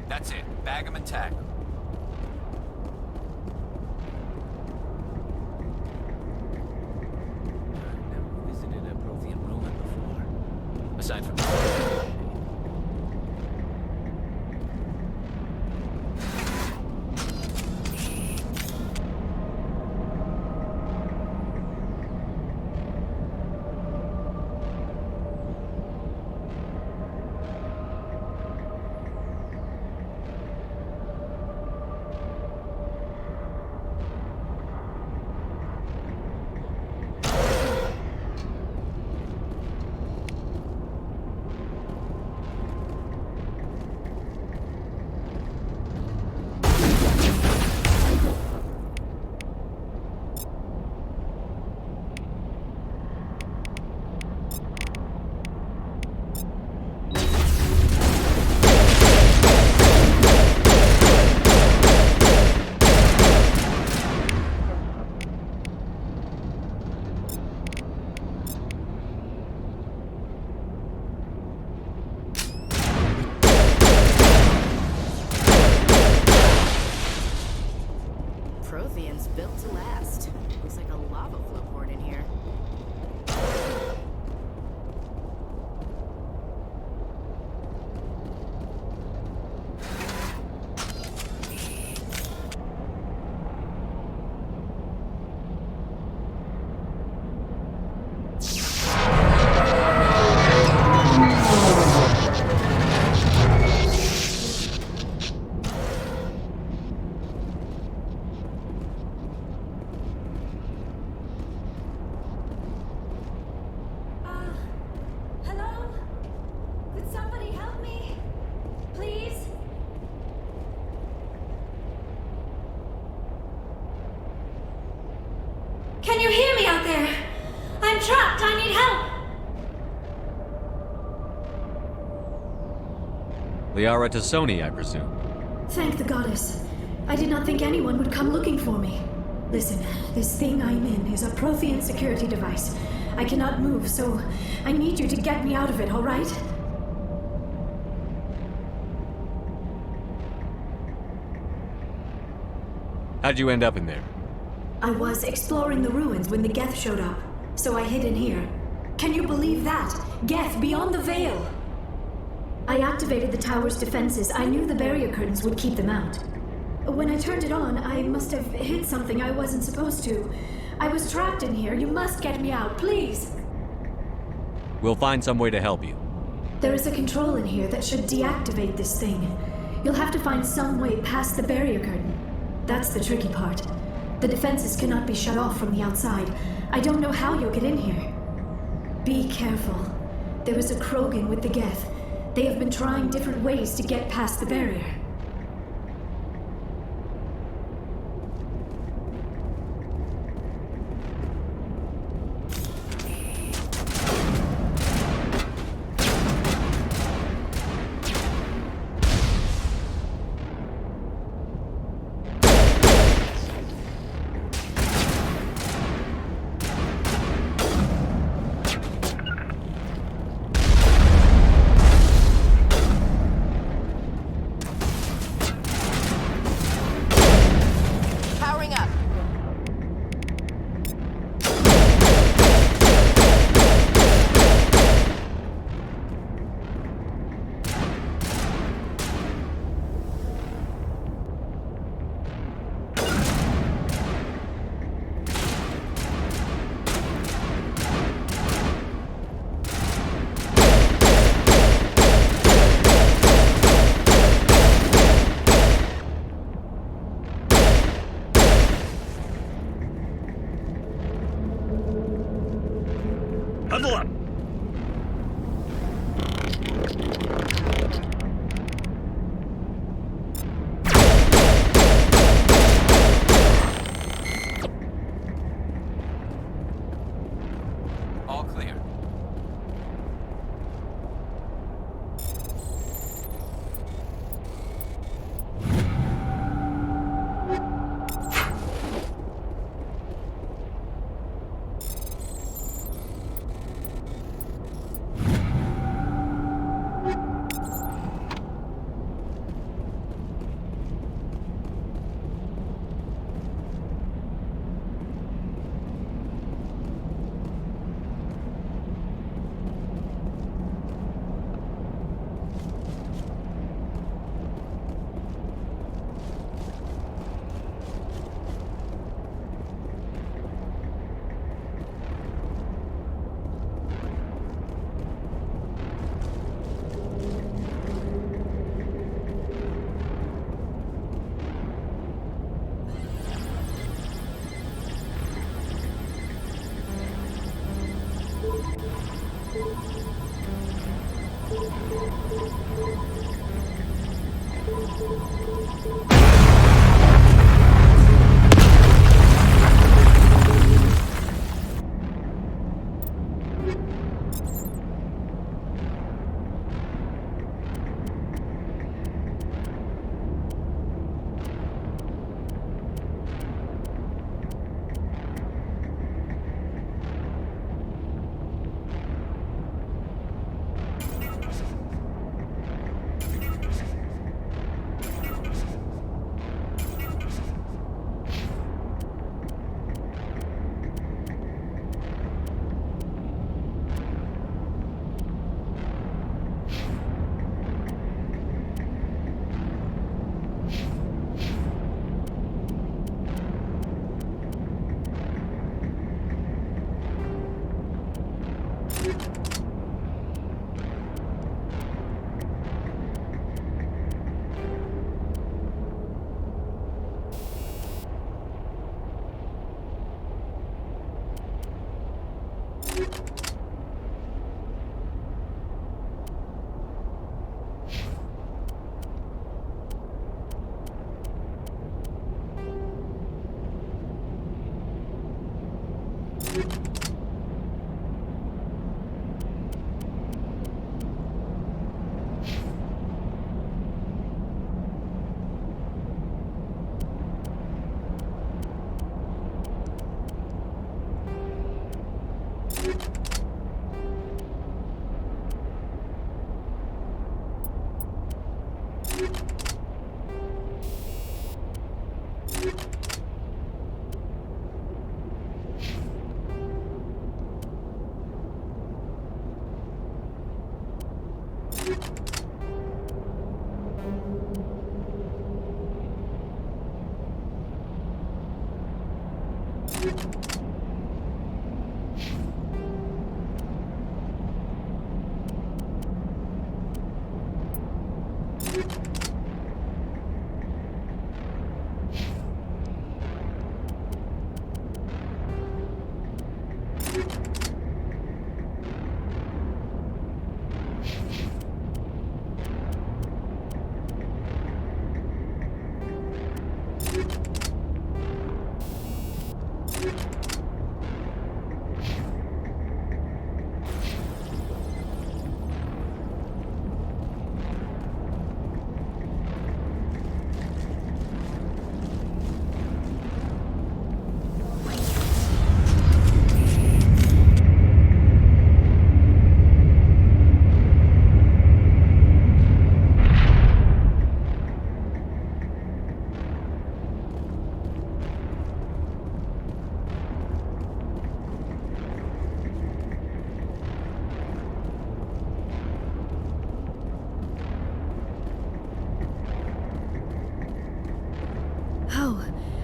That's it. Bag 'em and tag 'em. I've never visited a Prothean ruin before. Aside from... Prothean's built to last. Looks like a lava flow port in here. Can you hear me out there? I'm trapped. I need help. Liara Tassoni, I presume. Thank the goddess. I did not think anyone would come looking for me. Listen, this thing I'm in is a Prothean security device. I cannot move, so I need you to get me out of it, all right? How'd you end up in there? I was exploring the ruins when the Geth showed up, so I hid in here. Can you believe that? Geth beyond the veil! I activated the tower's defenses. I knew the barrier curtains would keep them out. When I turned it on, I must have hit something I wasn't supposed to. I was trapped in here. You must get me out, please! We'll find some way to help you. There is a control in here that should deactivate this thing. You'll have to find some way past the barrier curtain. That's the tricky part. The defenses cannot be shut off from the outside. I don't know how you'll get in here. Be careful. There is a Krogan with the Geth. They have been trying different ways to get past the barrier. Huddle up! All clear.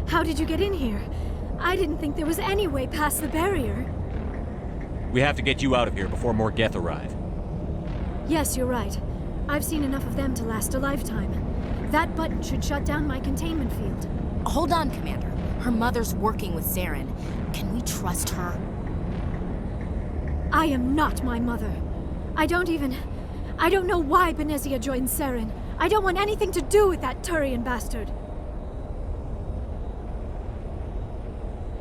How did you get in here? I didn't think there was any way past the barrier. We have to get you out of here before more Geth arrive. Yes, you're right. I've seen enough of them to last a lifetime. That button should shut down my containment field. Hold on, Commander. Her mother's working with Saren. Can we trust her? I am not my mother. I don't know why Benezia joined Saren. I don't want anything to do with that Turian bastard.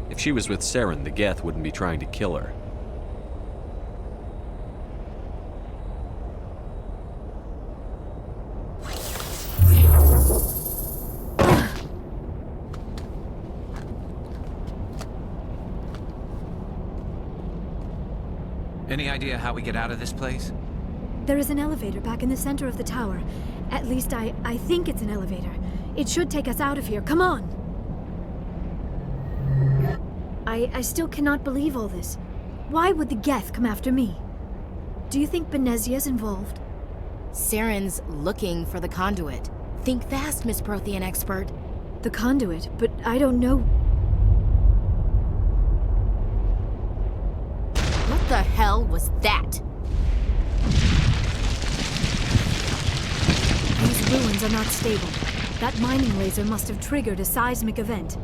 If she was with Saren, the Geth wouldn't be trying to kill her. Any idea how we get out of this place? There is an elevator back in the center of the tower. At least I think it's an elevator. It should take us out of here. Come on! I still cannot believe all this. Why would the Geth come after me? Do you think Benezia's involved? Saren's looking for the conduit. Think fast, Miss Prothean expert. The conduit? But I don't know. What the hell was that? These ruins are not stable. That mining laser must have triggered a seismic event.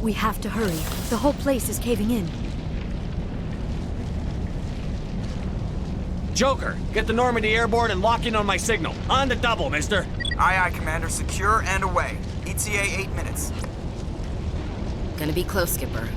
We have to hurry. The whole place is caving in. Joker, get the Normandy airborne and lock in on my signal. On the double, mister. Aye, aye, Commander. Secure and away. ETA 8 minutes. Gonna be close, Skipper.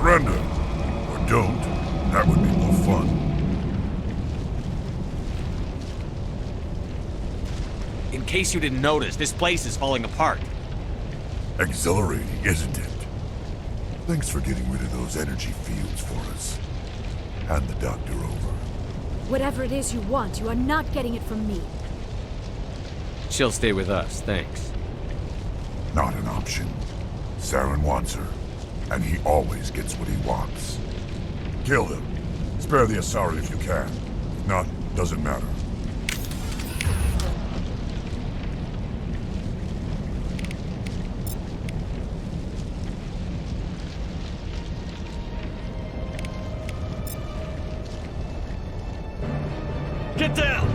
Surrender. Or don't. That would be more fun. In case you didn't notice, this place is falling apart. Exhilarating, isn't it? Thanks for getting rid of those energy fields for us. Hand the doctor over. Whatever it is you want, you are not getting it from me. She'll stay with us, thanks. Not an option. Saren wants her, and he always gets what he wants. Kill him. Spare the Asari if you can. If not, doesn't matter. Get down!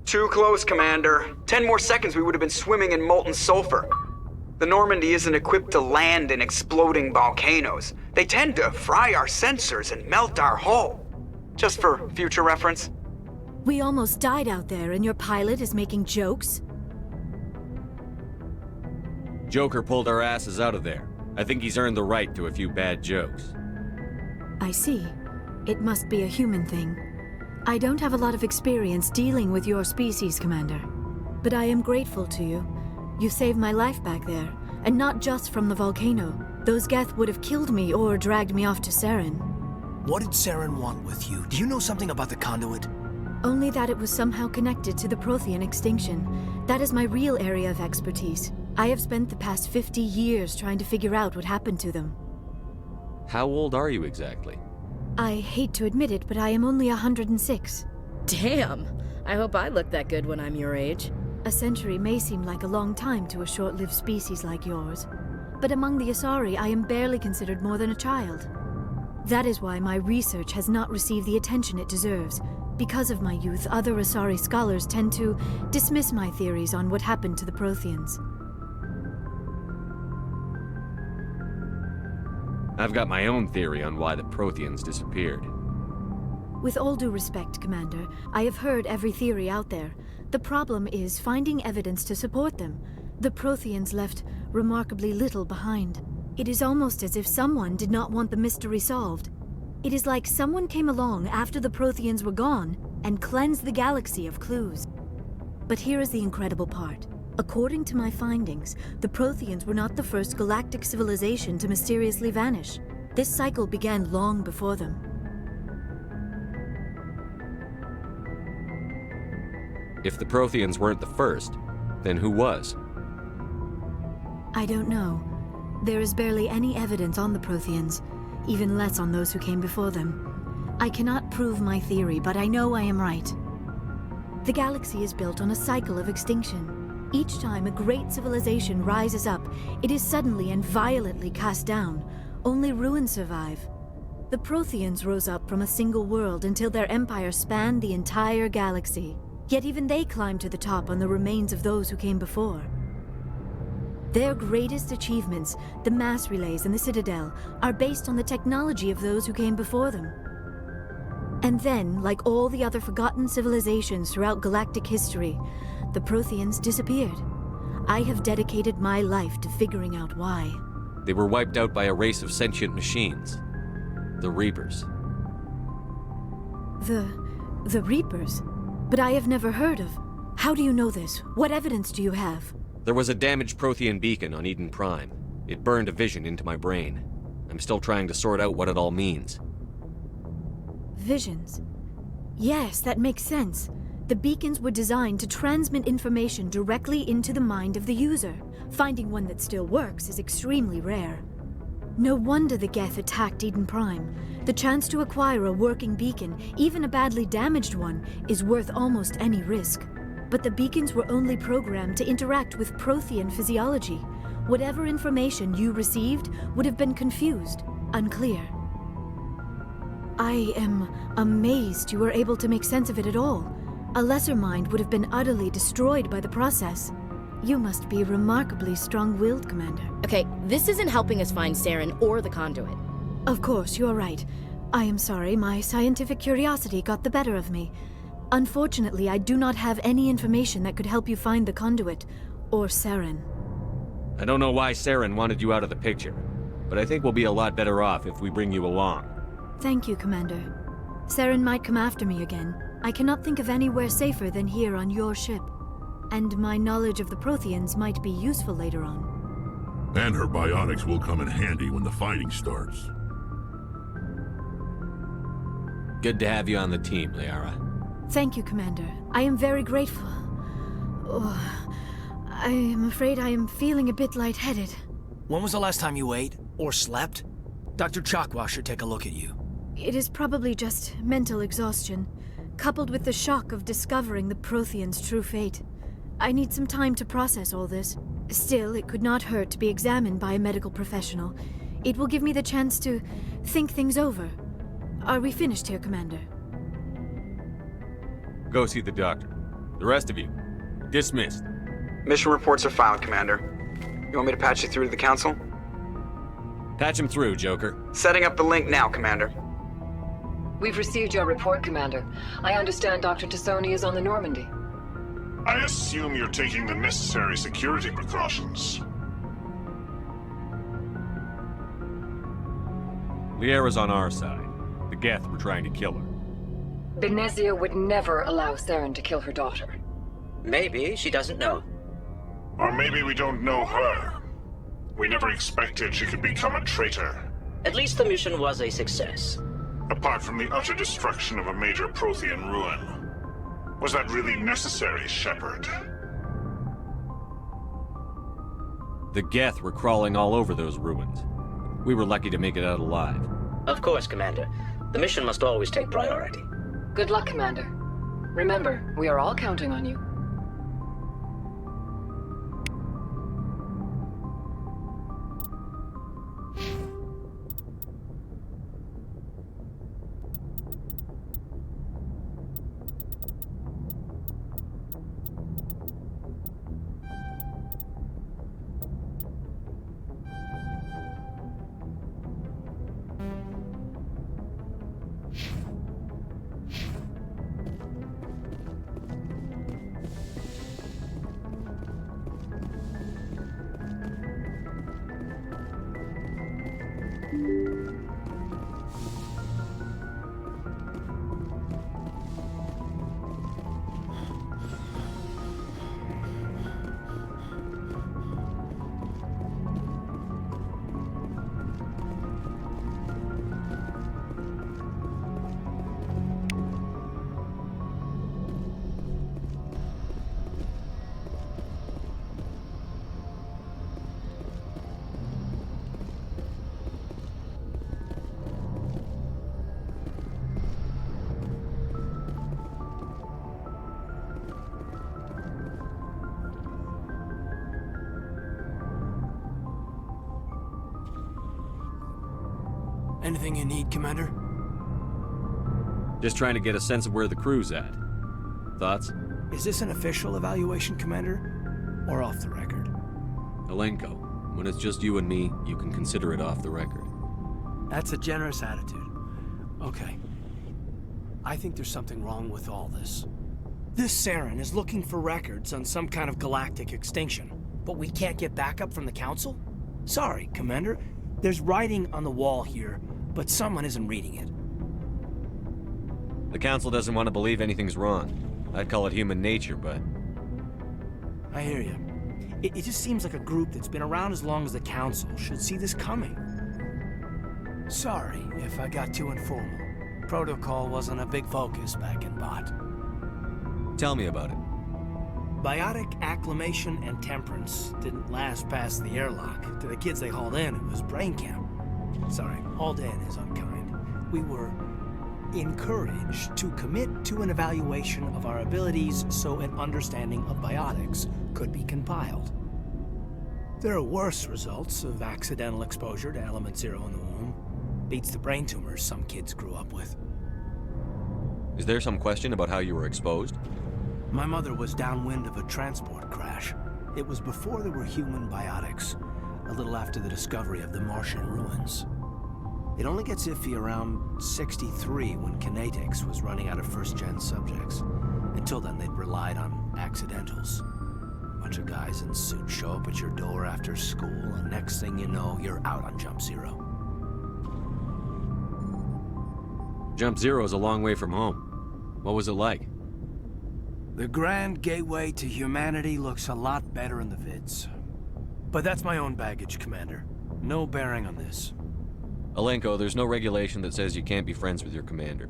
Too close, Commander. 10 more seconds we would have been swimming in molten sulfur. The Normandy isn't equipped to land in exploding volcanoes. They tend to fry our sensors and melt our hull. Just for future reference. We almost died out there, and your pilot is making jokes? Joker pulled our asses out of there. I think he's earned the right to a few bad jokes. I see. It must be a human thing. I don't have a lot of experience dealing with your species, Commander. But I am grateful to you. You saved my life back there, and not just from the volcano. Those Geth would have killed me or dragged me off to Saren. What did Saren want with you? Do you know something about the conduit? Only that it was somehow connected to the Prothean extinction. That is my real area of expertise. I have spent the past 50 years trying to figure out what happened to them. How old are you exactly? I hate to admit it, but I am only 106. Damn! I hope I look that good when I'm your age. A century may seem like a long time to a short-lived species like yours, but among the Asari, I am barely considered more than a child. That is why my research has not received the attention it deserves. Because of my youth, other Asari scholars tend to dismiss my theories on what happened to the Protheans. I've got my own theory on why the Protheans disappeared. With all due respect, Commander, I have heard every theory out there. The problem is finding evidence to support them. The Protheans left remarkably little behind. It is almost as if someone did not want the mystery solved. It is like someone came along after the Protheans were gone and cleansed the galaxy of clues. But here is the incredible part. According to my findings, the Protheans were not the first galactic civilization to mysteriously vanish. This cycle began long before them. If the Protheans weren't the first, then who was? I don't know. There is barely any evidence on the Protheans, even less on those who came before them. I cannot prove my theory, but I know I am right. The galaxy is built on a cycle of extinction. Each time a great civilization rises up, it is suddenly and violently cast down. Only ruins survive. The Protheans rose up from a single world until their empire spanned the entire galaxy. Yet even they climbed to the top on the remains of those who came before. Their greatest achievements, the mass relays and the Citadel, are based on the technology of those who came before them. And then, like all the other forgotten civilizations throughout galactic history, the Protheans disappeared. I have dedicated my life to figuring out why. They were wiped out by a race of sentient machines. The Reapers. The Reapers? But I have never heard of. How do you know this? What evidence do you have? There was a damaged Prothean beacon on Eden Prime. It burned a vision into my brain. I'm still trying to sort out what it all means. Visions. Yes, that makes sense. The beacons were designed to transmit information directly into the mind of the user. Finding one that still works is extremely rare. No wonder the Geth attacked Eden Prime. The chance to acquire a working beacon, even a badly damaged one, is worth almost any risk. But the beacons were only programmed to interact with Prothean physiology. Whatever information you received would have been confused, unclear. I am amazed you were able to make sense of it at all. A lesser mind would have been utterly destroyed by the process. You must be remarkably strong-willed, Commander. Okay, this isn't helping us find Saren or the conduit. Of course, you're right. I am sorry, my scientific curiosity got the better of me. Unfortunately, I do not have any information that could help you find the conduit, or Saren. I don't know why Saren wanted you out of the picture, but I think we'll be a lot better off if we bring you along. Thank you, Commander. Saren might come after me again. I cannot think of anywhere safer than here on your ship. And my knowledge of the Protheans might be useful later on. And her bionics will come in handy when the fighting starts. Good to have you on the team, Liara. Thank you, Commander. I am very grateful. Oh, I am afraid I am feeling a bit lightheaded. When was the last time you ate or slept? Dr. Chakwa should take a look at you. It is probably just mental exhaustion, coupled with the shock of discovering the Protheans' true fate. I need some time to process all this. Still, it could not hurt to be examined by a medical professional. It will give me the chance to think things over. Are we finished here, Commander? Go see the doctor. The rest of you, dismissed. Mission reports are filed, Commander. You want me to patch you through to the Council? Patch him through, Joker. Setting up the link now, Commander. We've received your report, Commander. I understand Dr. Tassoni is on the Normandy. I assume you're taking the necessary security precautions. Liara's on our side. The Geth were trying to kill her. Benezia would never allow Saren to kill her daughter. Maybe she doesn't know. Or maybe we don't know her. We never expected she could become a traitor. At least the mission was a success. Apart from the utter destruction of a major Prothean ruin. Was that really necessary, Shepard? The Geth were crawling all over those ruins. We were lucky to make it out alive. Of course, Commander. The mission must always take priority. Good luck, Commander. Remember, we are all counting on you. Anything you need, Commander? Just trying to get a sense of where the crew's at. Thoughts? Is this an official evaluation, Commander? Or off the record? Alenko, when it's just you and me, you can consider it off the record. That's a generous attitude. Okay. I think there's something wrong with all this. This Saren is looking for records on some kind of galactic extinction, but we can't get backup from the Council? Sorry, Commander. There's writing on the wall here, but someone isn't reading it. The Council doesn't want to believe anything's wrong. I'd call it human nature, but... I hear you. It just seems like a group that's been around as long as the Council should see this coming. Sorry if I got too informal. Protocol wasn't a big focus back in Bot. Tell me about it. Biotic acclimation and temperance didn't last past the airlock. To the kids they hauled in, it was brain camp. Sorry, hauled in is unkind. We were encouraged to commit to an evaluation of our abilities so an understanding of biotics could be compiled. There are worse results of accidental exposure to element zero in the womb. Beats the brain tumors some kids grew up with. Is there some question about how you were exposed? My mother was downwind of a transport crash. It was before there were human biotics, a little after the discovery of the Martian ruins. It only gets iffy around 63 when Kinetics was running out of first-gen subjects. Until then, they'd relied on accidentals. A bunch of guys in suits show up at your door after school, and next thing you know, you're out on Jump Zero. Jump Zero's a long way from home. What was it like? The grand gateway to humanity looks a lot better in the vids. But that's my own baggage, Commander. No bearing on this. Alenko, there's no regulation that says you can't be friends with your commander.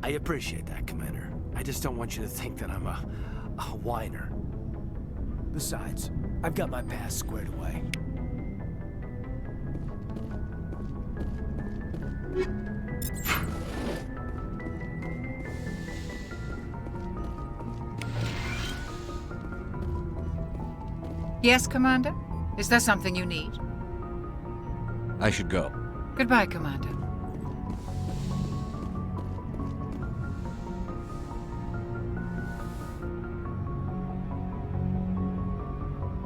I appreciate that, Commander. I just don't want you to think that I'm a whiner. Besides, I've got my past squared away. Yes, Commander? Is there something you need? I should go. Goodbye, Commander.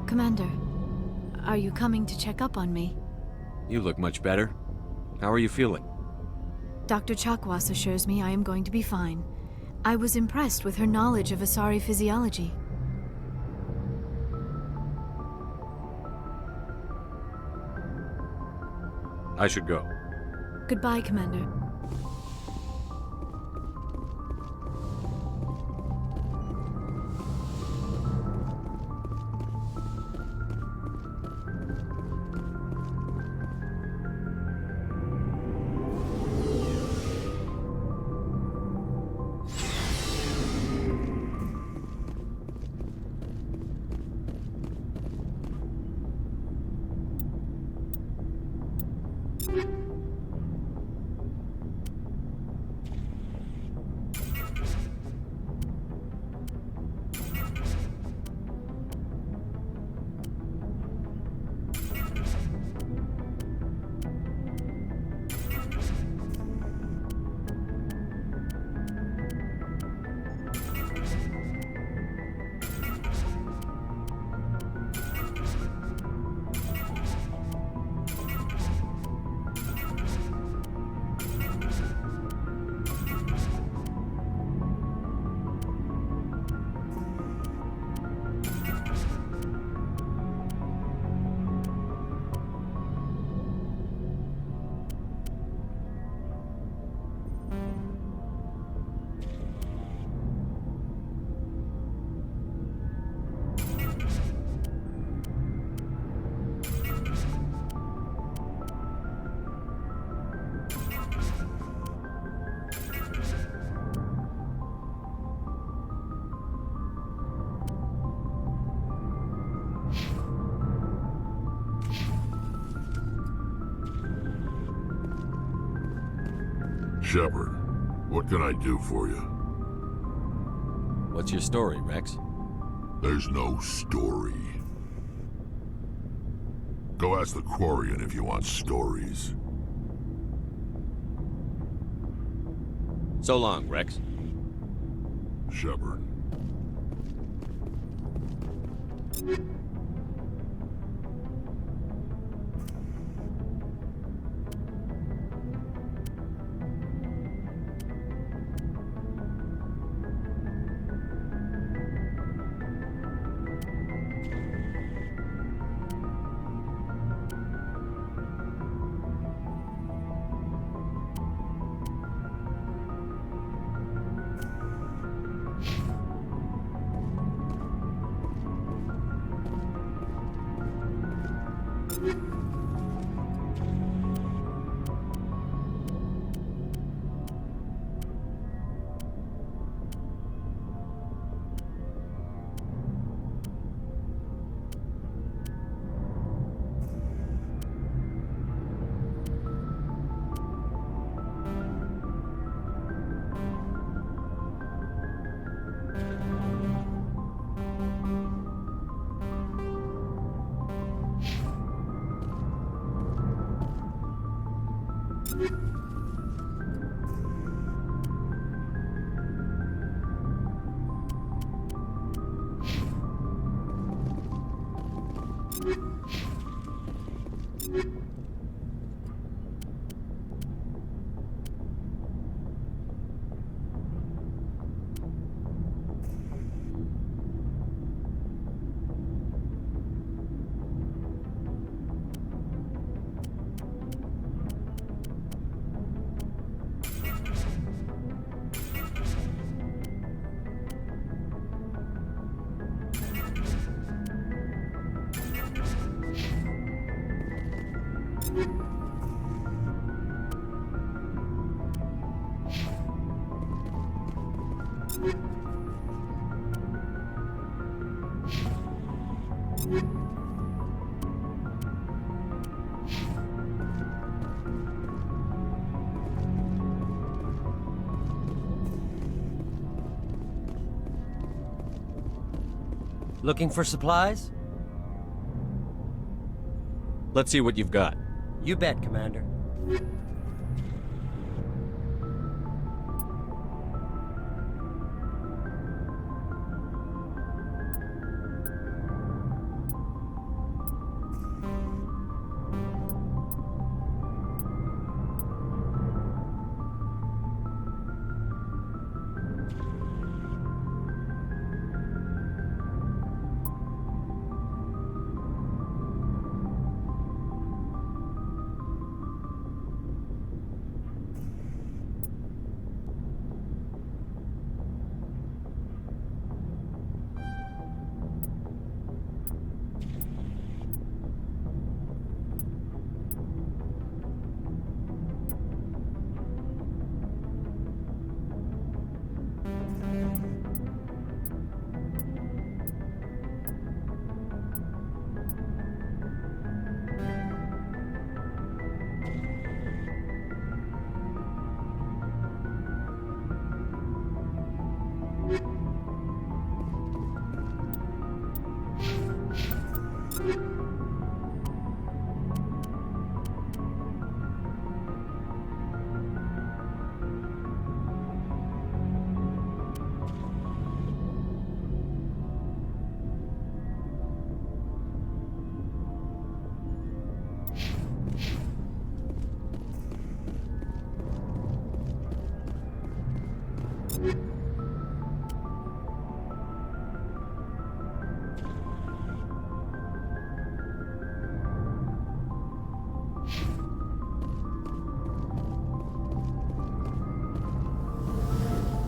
Commander, are you coming to check up on me? You look much better. How are you feeling? Dr. Chakwas assures me I am going to be fine. I was impressed with her knowledge of Asari physiology. I should go. Goodbye, Commander. Shepard, what can I do for you? What's your story, Rex? There's no story. Go ask the Quarian if you want stories. So long, Rex. Shepard. Looking for supplies? Let's see what you've got. You bet, Commander.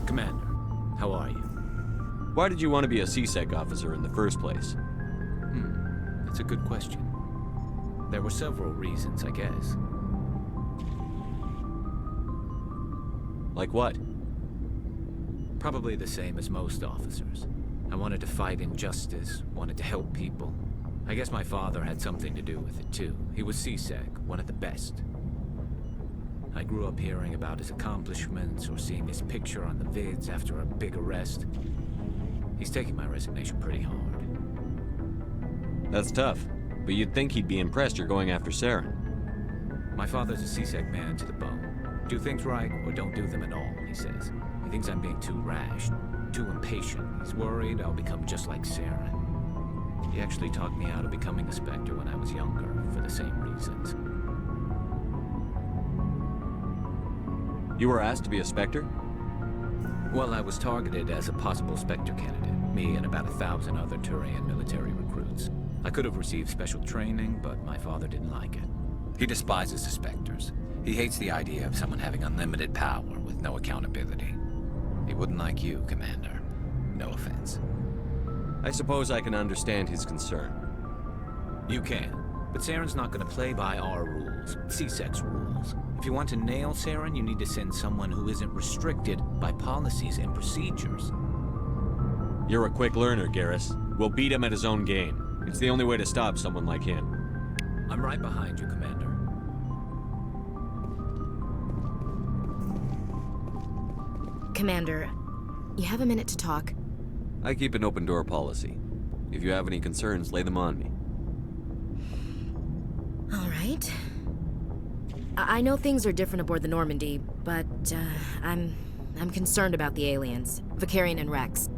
Commander, how are you? Why did you want to be a CSEC officer in the first place? That's a good question. There were several reasons, I guess. Like what? Probably the same as most officers. I wanted to fight injustice, wanted to help people. I guess my father had something to do with it too. He was CSEC, one of the best. I grew up hearing about his accomplishments or seeing his picture on the vids after a big arrest. He's taking my resignation pretty hard. That's tough, but you'd think he'd be impressed you're going after Saren. My father's a C-Sec man to the bone. Do things right or don't do them at all, he says. He thinks I'm being too rash, too impatient. He's worried I'll become just like Saren. He actually talked me out of becoming a Spectre when I was younger, for the same reasons. You were asked to be a Spectre? Well, I was targeted as a possible Spectre candidate. Me and about 1,000 other Turian military recruits. I could have received special training, but my father didn't like it. He despises the Spectres. He hates the idea of someone having unlimited power with no accountability. He wouldn't like you, Commander. No offense. I suppose I can understand his concern. You can, but Saren's not going to play by our rules, C-Sec's rules. If you want to nail Saren, you need to send someone who isn't restricted by policies and procedures. You're a quick learner, Garrus. We'll beat him at his own game. It's the only way to stop someone like him. I'm right behind you, Commander. Commander, you have a minute to talk? I keep an open door policy. If you have any concerns, lay them on me. All right. I know things are different aboard the Normandy, but I'm concerned about the aliens, Vicarian and Rex.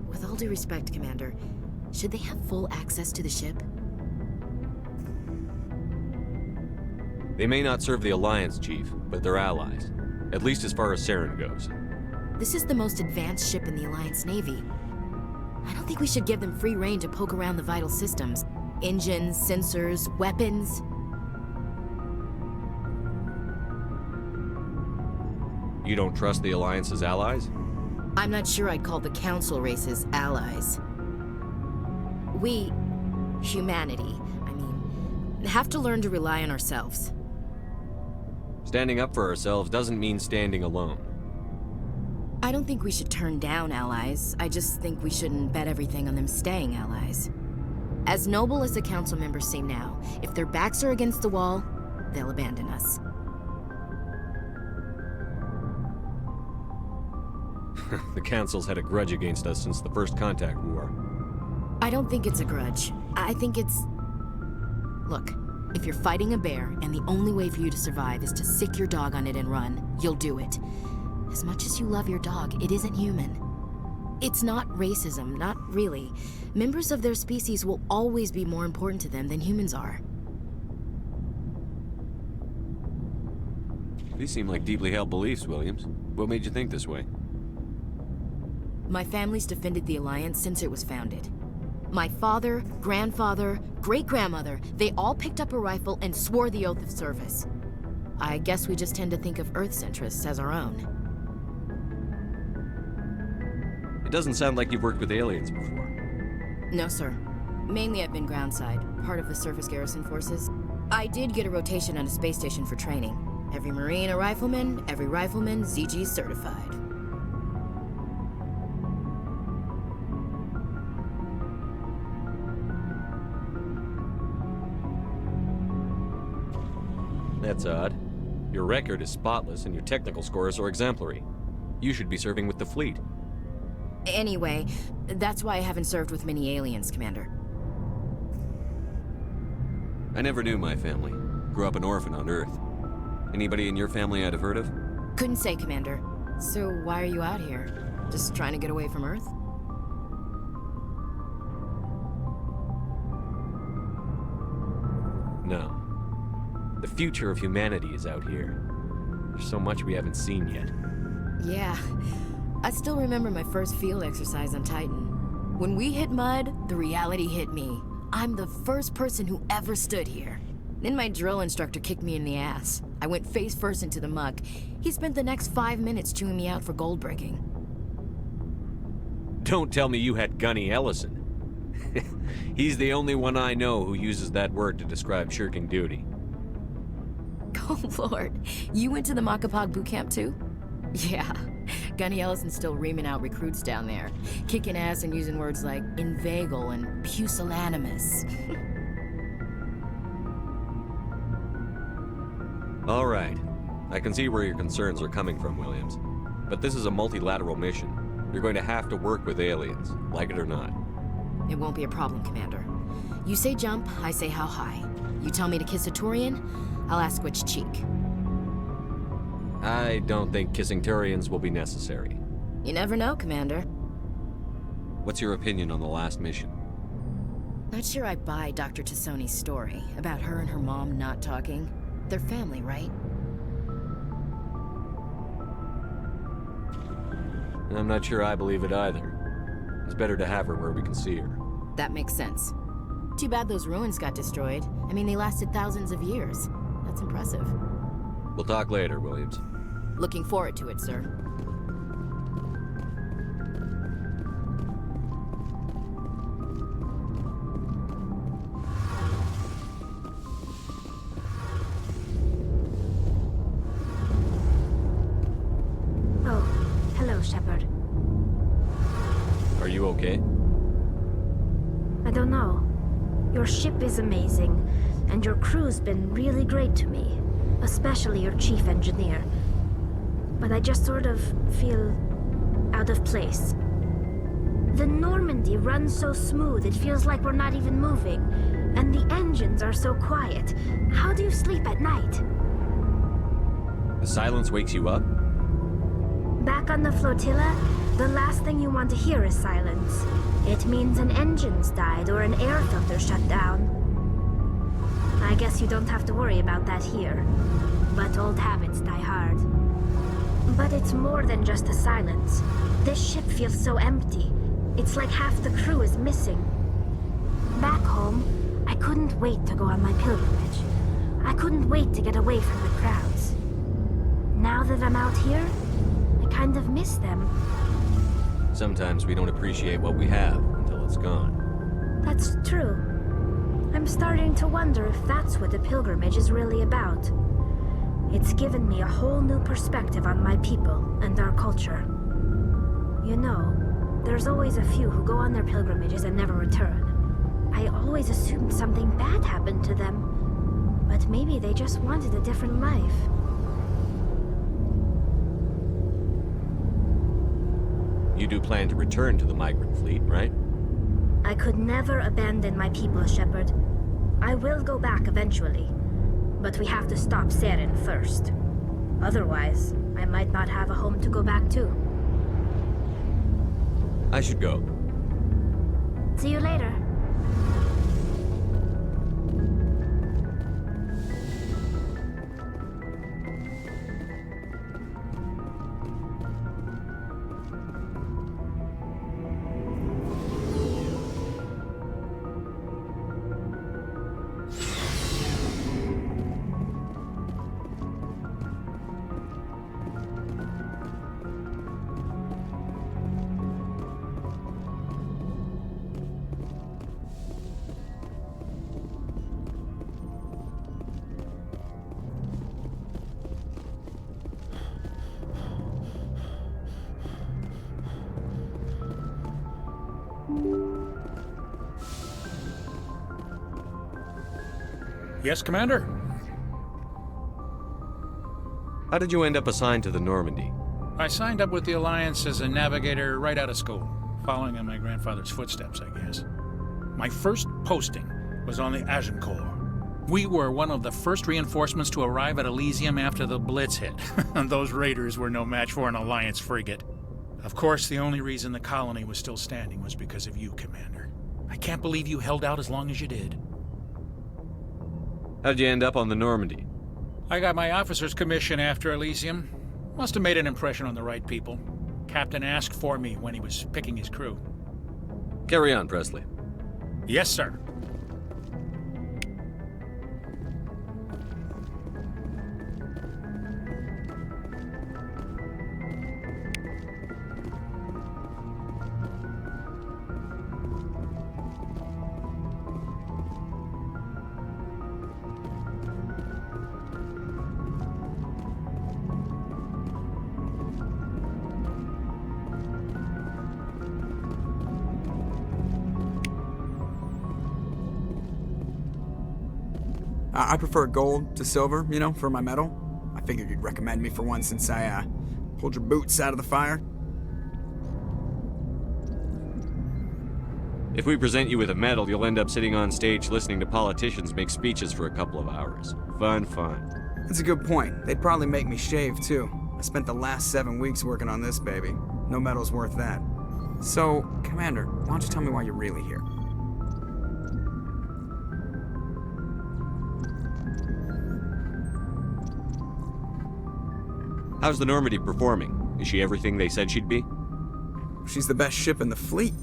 With all due respect, Commander, should they have full access to the ship? They may not serve the Alliance, Chief, but they're allies. At least as far as Saren goes. This is the most advanced ship in the Alliance Navy. I don't think we should give them free rein to poke around the vital systems. Engines, sensors, weapons. You don't trust the Alliance's allies? I'm not sure I'd call the Council races allies. We, humanity, have to learn to rely on ourselves. Standing up for ourselves doesn't mean standing alone. I don't think we should turn down allies. I just think we shouldn't bet everything on them staying allies. As noble as the Council members seem now, if their backs are against the wall, they'll abandon us. The Council's had a grudge against us since the First Contact War. I don't think it's a grudge. I think it's... Look, if you're fighting a bear and the only way for you to survive is to sick your dog on it and run, you'll do it. As much as you love your dog, it isn't human. It's not racism, not really. Members of their species will always be more important to them than humans are. These seem like deeply held beliefs, Williams. What made you think this way? My family's defended the Alliance since it was founded. My father, grandfather, great-grandmother, they all picked up a rifle and swore the oath of service. I guess we just tend to think of Earth's interests as our own. It doesn't sound like you've worked with aliens before. No, sir. Mainly I've been groundside, part of the surface garrison forces. I did get a rotation on a space station for training. Every Marine a rifleman, every rifleman ZG certified. That's odd. Your record is spotless and your technical scores are exemplary. You should be serving with the fleet. Anyway, that's why I haven't served with many aliens, Commander. I never knew my family. Grew up an orphan on Earth. Anybody in your family I'd have heard of? Couldn't say, Commander. So why are you out here? Just trying to get away from Earth? No. The future of humanity is out here. There's so much we haven't seen yet. Yeah. I still remember my first field exercise on Titan. When we hit mud, the reality hit me. I'm the first person who ever stood here. Then my drill instructor kicked me in the ass. I went face first into the muck. He spent the next 5 minutes chewing me out for gold breaking. Don't tell me you had Gunny Ellison. He's the only one I know who uses that word to describe shirking duty. Oh, Lord. You went to the Masseffect boot camp, too? Yeah. Gunny Ellison's still reaming out recruits down there. Kicking ass and using words like inveigle and pusillanimous. All right. I can see where your concerns are coming from, Williams. But this is a multilateral mission. You're going to have to work with aliens, like it or not. It won't be a problem, Commander. You say jump, I say how high. You tell me to kiss a Turian, I'll ask which cheek. I don't think kissing Turians will be necessary. You never know, Commander. What's your opinion on the last mission? Not sure I buy Dr. Tassoni's story about her and her mom not talking. They're family, right? I'm not sure I believe it either. It's better to have her where we can see her. That makes sense. Too bad those ruins got destroyed. I mean, they lasted thousands of years. That's impressive. We'll talk later, Williams. Looking forward to it, sir. Oh, hello, Shepard. Are you okay? I don't know. Your ship is amazing, and your crew's been really great to me, especially your chief engineer. But I just sort of feel out of place. The Normandy runs so smooth it feels like we're not even moving, and the engines are so quiet. How do you sleep at night? The silence wakes you up? Back on the flotilla, the last thing you want to hear is silence. It means an engine's died or an air filter shut down. I guess you don't have to worry about that here. But old habits die hard. But it's more than just the silence. This ship feels so empty. It's like half the crew is missing. Back home, I couldn't wait to go on my pilgrimage. I couldn't wait to get away from the crowds. Now that I'm out here, I kind of miss them. Sometimes we don't appreciate what we have until it's gone. That's true. I'm starting to wonder if that's what the pilgrimage is really about. It's given me a whole new perspective on my people and our culture. You know, there's always a few who go on their pilgrimages and never return. I always assumed something bad happened to them. But maybe they just wanted a different life. You do plan to return to the migrant fleet, right? I could never abandon my people, Shepard. I will go back eventually. But we have to stop Saren first. Otherwise, I might not have a home to go back to. I should go. See you later. Yes, Commander? How did you end up assigned to the Normandy? I signed up with the Alliance as a navigator right out of school, following in my grandfather's footsteps, I guess. My first posting was on the Agincourt. We were one of the first reinforcements to arrive at Elysium after the Blitz hit, and those raiders were no match for an Alliance frigate. Of course, the only reason the colony was still standing was because of you, Commander. I can't believe you held out as long as you did. How'd you end up on the Normandy? I got my officer's commission after Elysium. Must have made an impression on the right people. Captain asked for me when he was picking his crew. Carry on, Presley. Yes, sir. I prefer gold to silver, you know, for my metal. I Figured you'd recommend me for one since I, pulled your boots out of the fire. If we present you with a medal, you'll end up sitting on stage listening to politicians make speeches for a couple of hours. Fun, fun. That's a good point. They'd probably make me shave, too. I spent the last 7 weeks working on this baby. No medal's worth that. So, Commander, why don't you tell me why you're really here? How's the Normandy performing? Is she everything they said she'd be? She's the best ship in the fleet.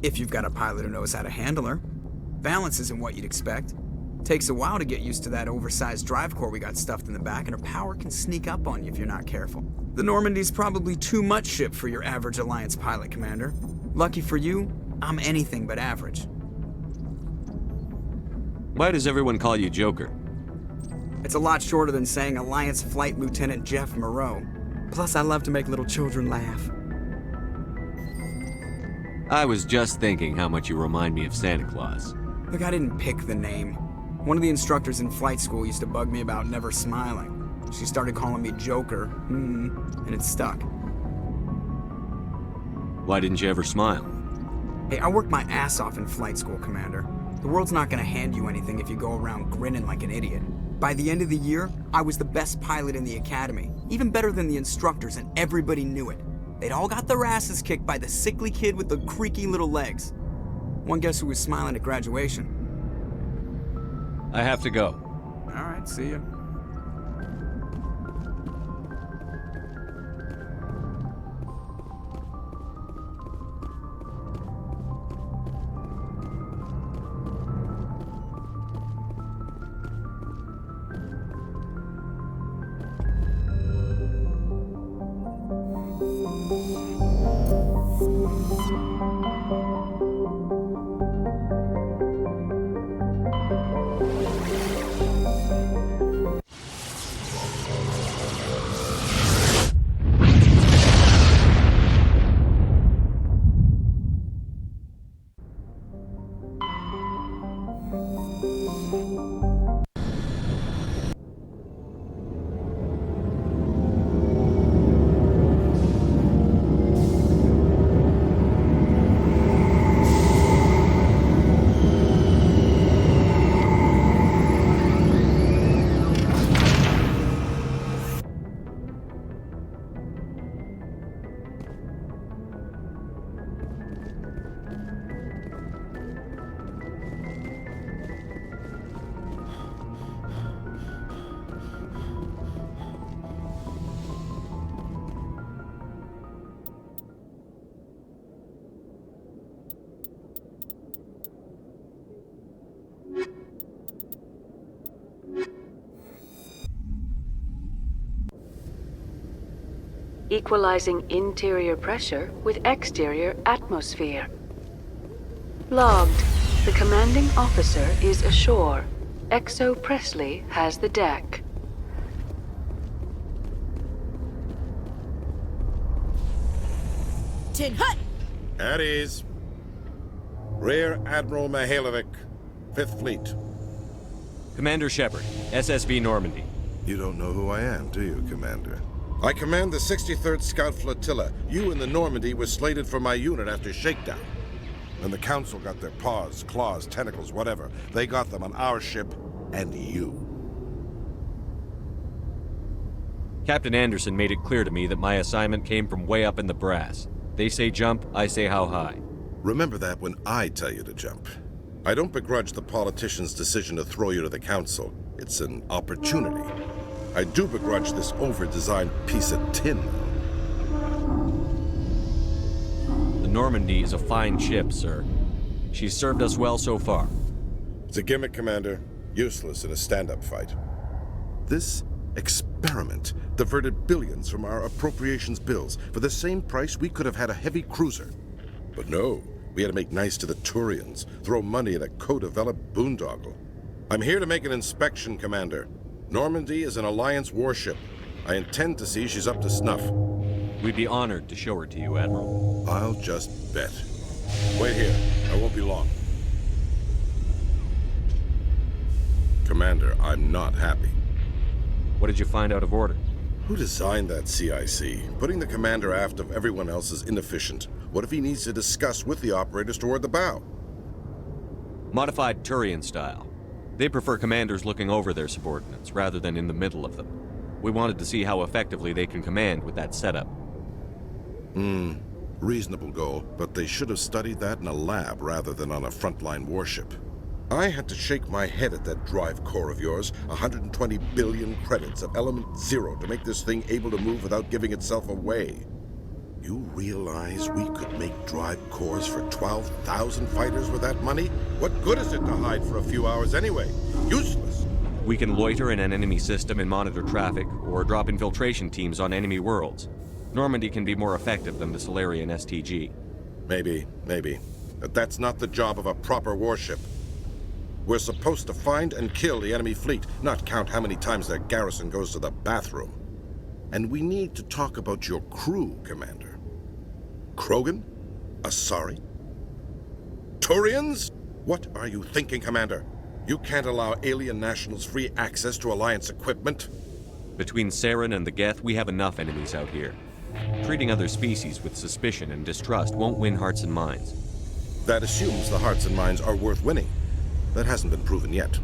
If you've got a pilot who knows how to handle her. Balance isn't what you'd expect. Takes a while to get used to that oversized drive core we got stuffed in the back, and her power can sneak up on you if you're not careful. The Normandy's probably too much ship for your average Alliance pilot, Commander. Lucky for you, I'm anything but average. Why does everyone call you Joker? It's a lot shorter than saying Alliance Flight Lieutenant Jeff Moreau. Plus, I love to make little children laugh. I was just thinking how much you remind me of Santa Claus. Look, I didn't pick the name. One of the instructors in flight school used to bug me about never smiling. She started calling me Joker, and it stuck. Why didn't you ever smile? Hey, I worked my ass off in flight school, Commander. The world's not gonna hand you anything if you go around grinning like an idiot. By the end of the year, I was the best pilot in the academy, even better than the instructors, and everybody knew it. They'd all got their asses kicked by the sickly kid with the creaky little legs. One guess who was smiling at graduation? I have to go. All right, see ya. Equalizing interior pressure with exterior atmosphere. Logged. The commanding officer is ashore. Exo Presley has the deck. Tin Hut! At ease. Rear Admiral Mihailovic, 5th Fleet. Commander Shepard, SSV Normandy. You don't know who I am, do you, Commander? I command the 63rd Scout Flotilla. You and the Normandy were slated for my unit after shakedown. When the Council got their paws, claws, tentacles, whatever, they got them on our ship and you. Captain Anderson made it clear to me that my assignment came from way up in the brass. They say jump, I say how high. Remember that when I tell you to jump. I don't begrudge the politician's decision to throw you to the Council. It's an opportunity. I do begrudge this over-designed piece of tin, though. The Normandy is a fine ship, sir. She's served us well so far. It's a gimmick, Commander. Useless in a stand-up fight. This experiment diverted billions from our appropriations bills. For the same price, we could have had a heavy cruiser. But no, we had to make nice to the Turians, throw money at a co-developed boondoggle. I'm here to make an inspection, Commander. Normandy is an Alliance warship. I intend to see she's up to snuff. We'd be honored to show her to you, Admiral. I'll just bet. Wait here. I won't be long. Commander, I'm not happy. What did you find out of order? Who designed that CIC? Putting the commander aft of everyone else is inefficient. What if he needs to discuss with the operators toward the bow? Modified Turian style. They prefer commanders looking over their subordinates, rather than in the middle of them. We wanted to see how effectively they can command with that setup. Reasonable goal, but they should have studied that in a lab rather than on a frontline warship. I had to shake my head at that drive core of yours. 120 billion credits of element 0 to make this thing able to move without giving itself away. You realize we could make drive cores for 12,000 fighters with that money? What good is it to hide for a few hours anyway? Useless. We can loiter in an enemy system and monitor traffic, or drop infiltration teams on enemy worlds. Normandy can be more effective than the Solarian STG. Maybe. But that's not the job of a proper warship. We're supposed to find and kill the enemy fleet, not count how many times their garrison goes to the bathroom. And we need to talk about your crew, Commander. Krogan? Asari? Turians? What are you thinking, Commander? You can't allow alien nationals free access to Alliance equipment. Between Saren and the Geth, we have enough enemies out here. Treating other species with suspicion and distrust won't win hearts and minds. That assumes the hearts and minds are worth winning. That hasn't been proven yet.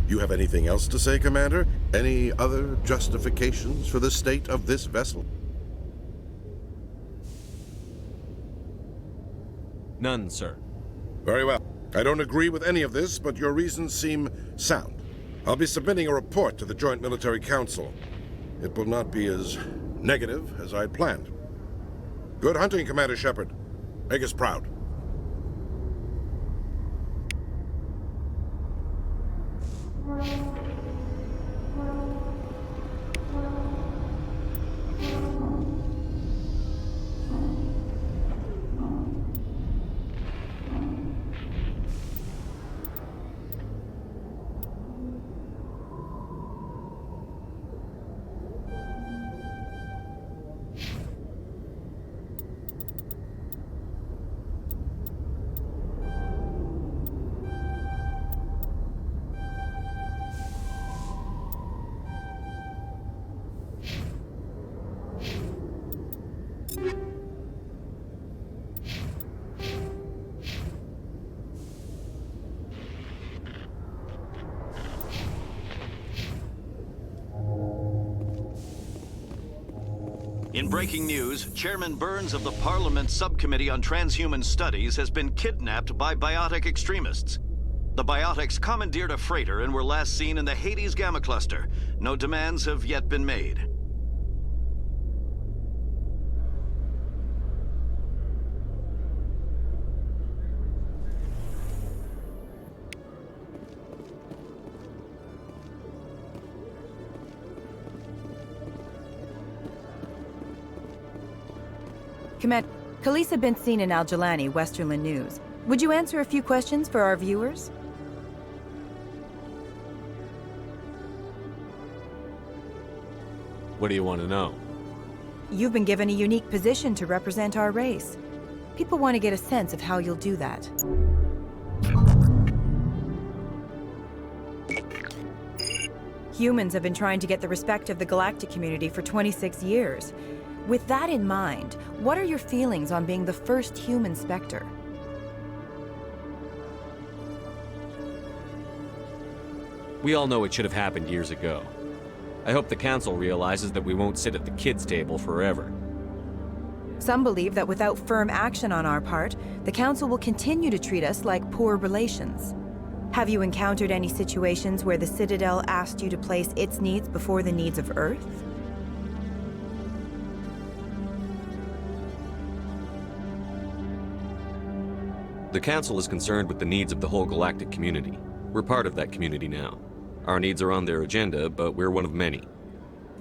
You have anything else to say, Commander? Any other justifications for the state of this vessel? None, sir. Very well. I don't agree with any of this, but your reasons seem sound. I'll be submitting a report to the Joint Military Council. It will not be as negative as I'd planned. Good hunting, Commander Shepard. Make us proud. In breaking news, Chairman Burns of the Parliament Subcommittee on Transhuman Studies has been kidnapped by biotic extremists. The biotics commandeered a freighter and were last seen in the Hades Gamma Cluster. No demands have yet been made. Commander, Khalees had been seen in Al-Jalani, Westerland News. Would you answer a few questions for our viewers? What do you want to know? You've been given a unique position to represent our race. People want to get a sense of how you'll do that. Humans have been trying to get the respect of the galactic community for 26 years. With that in mind, what are your feelings on being the first human Spectre? We all know it should have happened years ago. I hope the Council realizes that we won't sit at the kids' table forever. Some believe that without firm action on our part, the Council will continue to treat us like poor relations. Have you encountered any situations where the Citadel asked you to place its needs before the needs of Earth? The Council is concerned with the needs of the whole galactic community. We're part of that community now. Our needs are on their agenda, but we're one of many.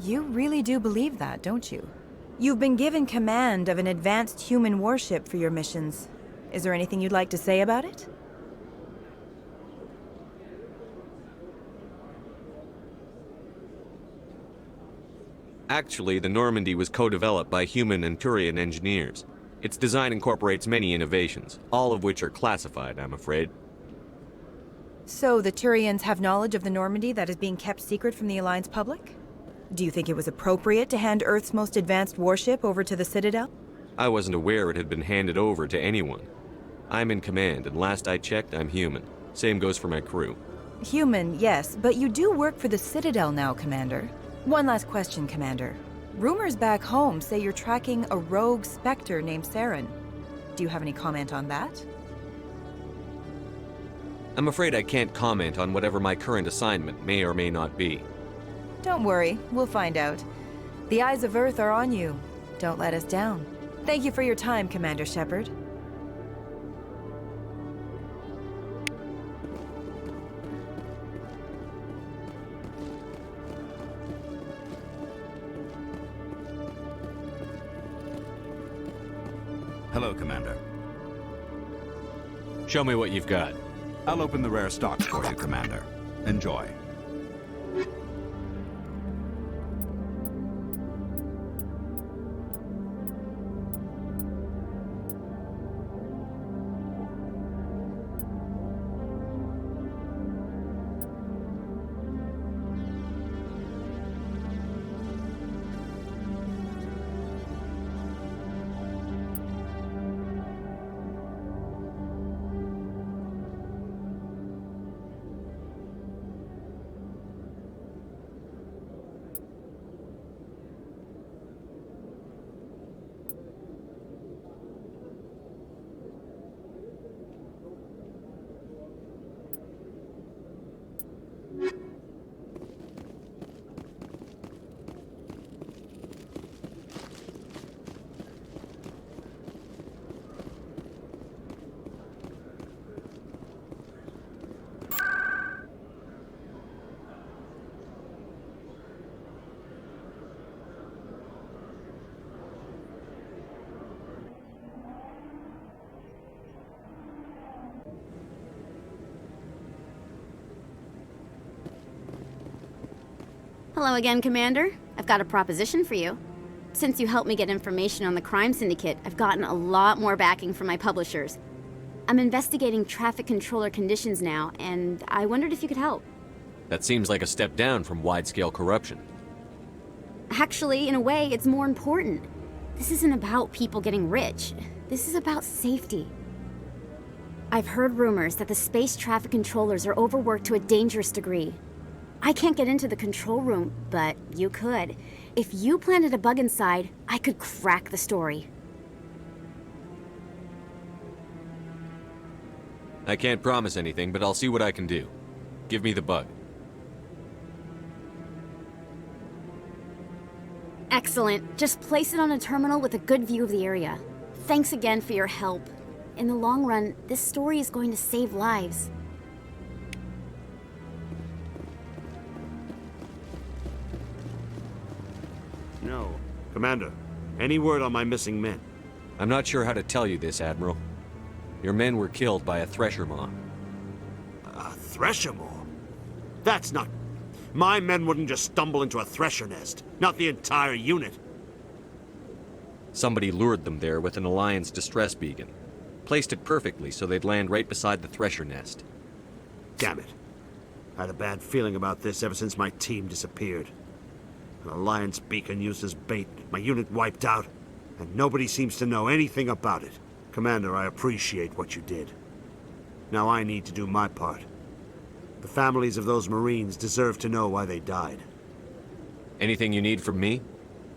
You really do believe that, don't you? You've been given command of an advanced human warship for your missions. Is there anything you'd like to say about it? Actually, the Normandy was co-developed by human and Turian engineers. Its design incorporates many innovations, all of which are classified, I'm afraid. So the Turians have knowledge of the Normandy that is being kept secret from the Alliance public? Do you think it was appropriate to hand Earth's most advanced warship over to the Citadel? I wasn't aware it had been handed over to anyone. I'm in command, and last I checked, I'm human. Same goes for my crew. Human, yes, but you do work for the Citadel now, Commander. One last question, Commander. Rumors back home say you're tracking a rogue Spectre named Saren. Do you have any comment on that? I'm afraid I can't comment on whatever my current assignment may or may not be. Don't worry, we'll find out. The eyes of Earth are on you. Don't let us down. Thank you for your time, Commander Shepard. Hello, Commander. Show me what you've got. I'll open the rare stocks for you, Commander. Enjoy. Hello again, Commander. I've got a proposition for you. Since you helped me get information on the crime syndicate, I've gotten a lot more backing from my publishers. I'm investigating traffic controller conditions now, and I wondered if you could help. That seems like a step down from wide-scale corruption. Actually, in a way, it's more important. This isn't about people getting rich. This is about safety. I've heard rumors that the space traffic controllers are overworked to a dangerous degree. I can't get into the control room, but you could. If you planted a bug inside, I could crack the story. I can't promise anything, but I'll see what I can do. Give me the bug. Excellent. Just place it on a terminal with a good view of the area. Thanks again for your help. In the long run, this story is going to save lives. No. Commander, any word on my missing men? I'm not sure how to tell you this, Admiral. Your men were killed by a thresher maw. A thresher maw? That's not... My men wouldn't just stumble into a thresher nest. Not the entire unit. Somebody lured them there with an Alliance distress beacon. Placed it perfectly so they'd land right beside the thresher nest. Damn it. I had a bad feeling about this ever since my team disappeared. An Alliance beacon used as bait, my unit wiped out, and nobody seems to know anything about it. Commander, I appreciate what you did. Now I need to do my part. The families of those Marines deserve to know why they died. Anything you need from me?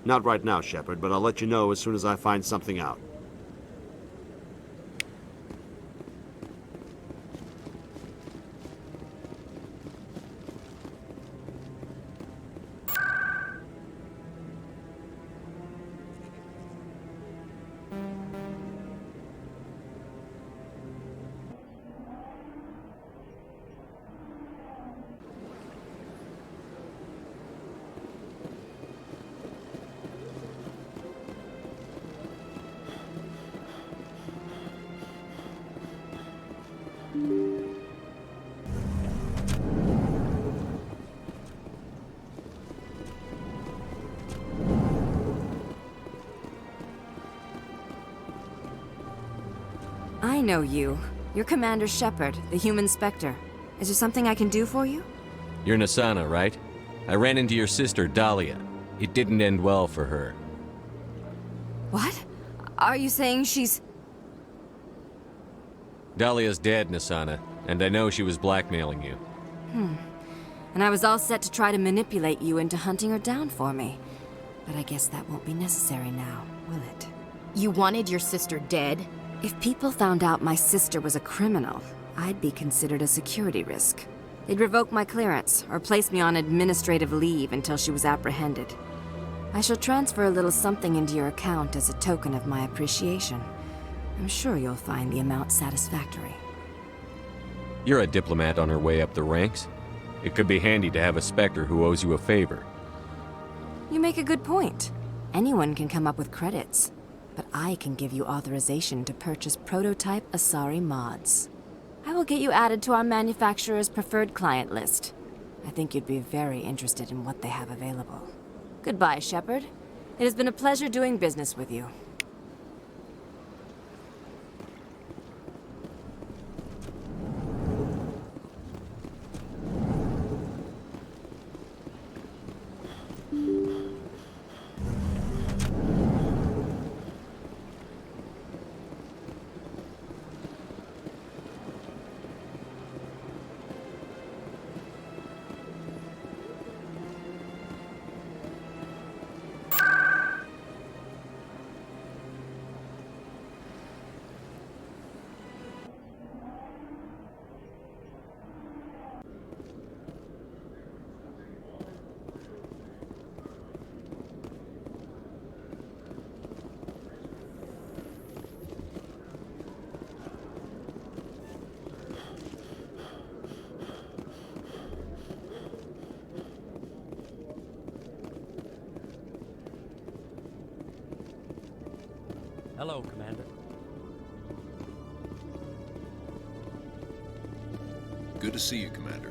Not right now, Shepard, but I'll let you know as soon as I find something out. I know you. You're Commander Shepard, the human Spectre. Is there something I can do for you? You're Nasana, right? I ran into your sister, Dahlia. It didn't end well for her. What? Are you saying she's... Dahlia's dead, Nasana, and I know she was blackmailing you. And I was all set to try to manipulate you into hunting her down for me. But I guess that won't be necessary now, will it? You wanted your sister dead? If people found out my sister was a criminal, I'd be considered a security risk. They'd revoke my clearance, or place me on administrative leave until she was apprehended. I shall transfer a little something into your account as a token of my appreciation. I'm sure you'll find the amount satisfactory. You're a diplomat on her way up the ranks. It could be handy to have a Spectre who owes you a favor. You make a good point. Anyone can come up with credits, but I can give you authorization to purchase prototype Asari mods. I will get you added to our manufacturer's preferred client list. I think you'd be very interested in what they have available. Goodbye, Shepard. It has been a pleasure doing business with you. Hello, Commander. Good to see you, Commander.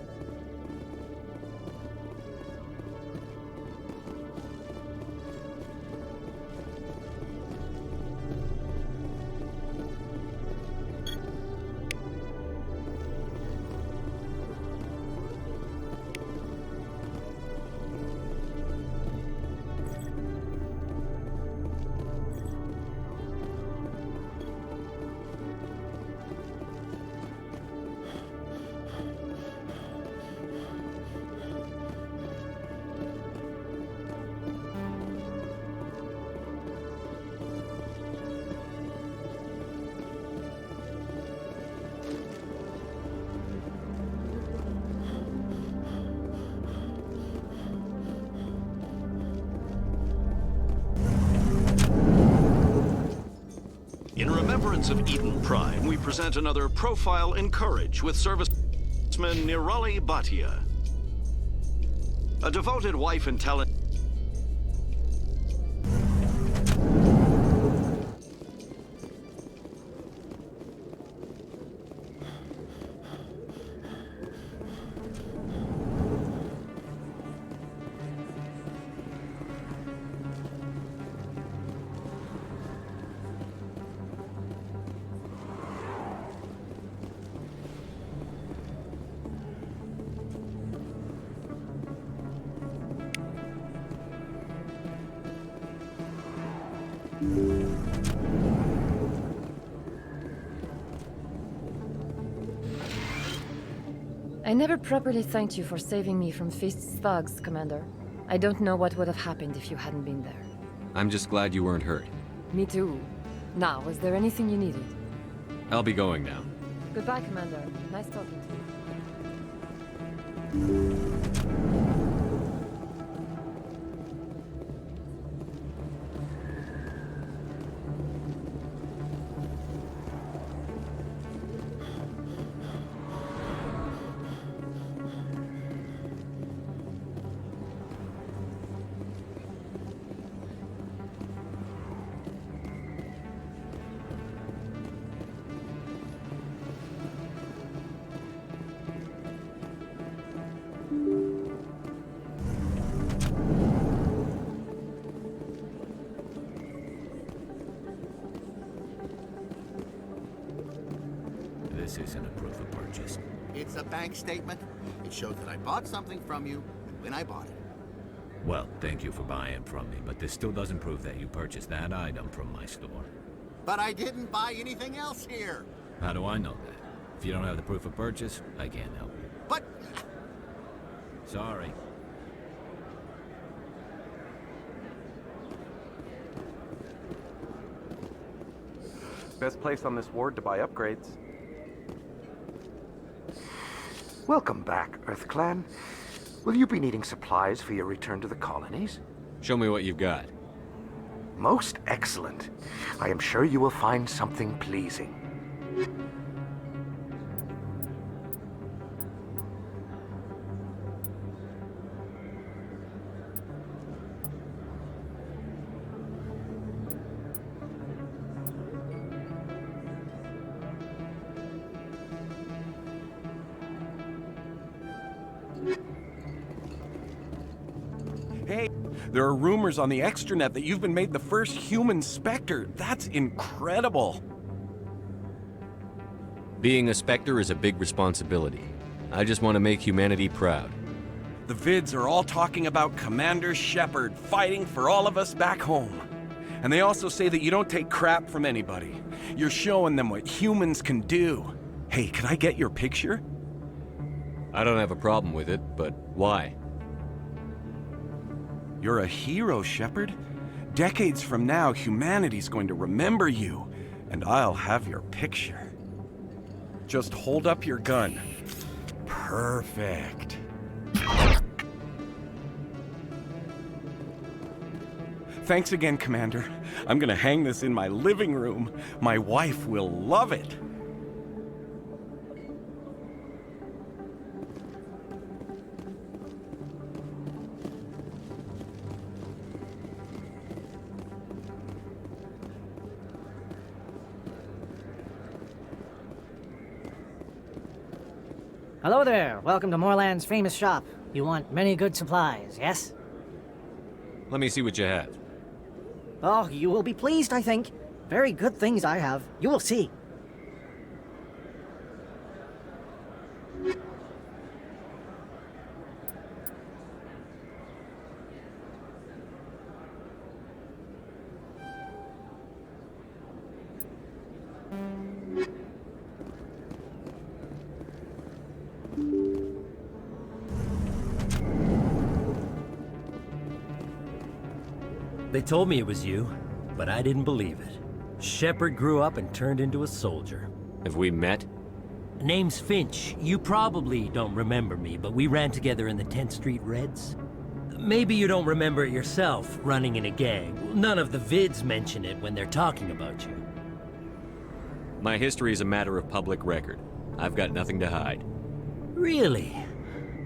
In remembrance of Eden Prime, we present another Profile in Courage with serviceman Nirali Bhatia. A devoted wife and talent. I never properly thanked you for saving me from Feast's thugs, Commander. I don't know what would have happened if you hadn't been there. I'm just glad you weren't hurt. Me too. Now, was there anything you needed? I'll be going now. Goodbye, Commander. Nice talking to you. This isn't a proof of purchase. It's a bank statement. It shows that I bought something from you and when I bought it. Well, thank you for buying from me, but this still doesn't prove that you purchased that item from my store. But I didn't buy anything else here. How do I know that? If you don't have the proof of purchase, I can't help you. But... Sorry. Best place on this ward to buy upgrades. Welcome back, EarthClan. Will you be needing supplies for your return to the colonies? Show me what you've got. Most excellent. I am sure you will find something pleasing. Hey, there are rumors on the extranet that you've been made the first human Spectre. That's incredible. Being a Spectre is a big responsibility. I just want to make humanity proud. The vids are all talking about Commander Shepard fighting for all of us back home. And they also say that you don't take crap from anybody. You're showing them what humans can do. Hey, can I get your picture? I don't have a problem with it, but why? You're a hero, Shepard. Decades from now, humanity's going to remember you, and I'll have your picture. Just hold up your gun. Perfect. Thanks again, Commander. I'm gonna hang this in my living room. My wife will love it. Hello there. Welcome to Moorland's famous shop. You want many good supplies, yes? Let me see what you have. Oh, you will be pleased, I think. Very good things I have. You will see. They told me it was you, but I didn't believe it. Shepard grew up and turned into a soldier. Have we met? Name's Finch. You probably don't remember me, but we ran together in the 10th Street Reds. Maybe you don't remember it yourself, running in a gang. None of the vids mention it when they're talking about you. My history is a matter of public record. I've got nothing to hide. Really?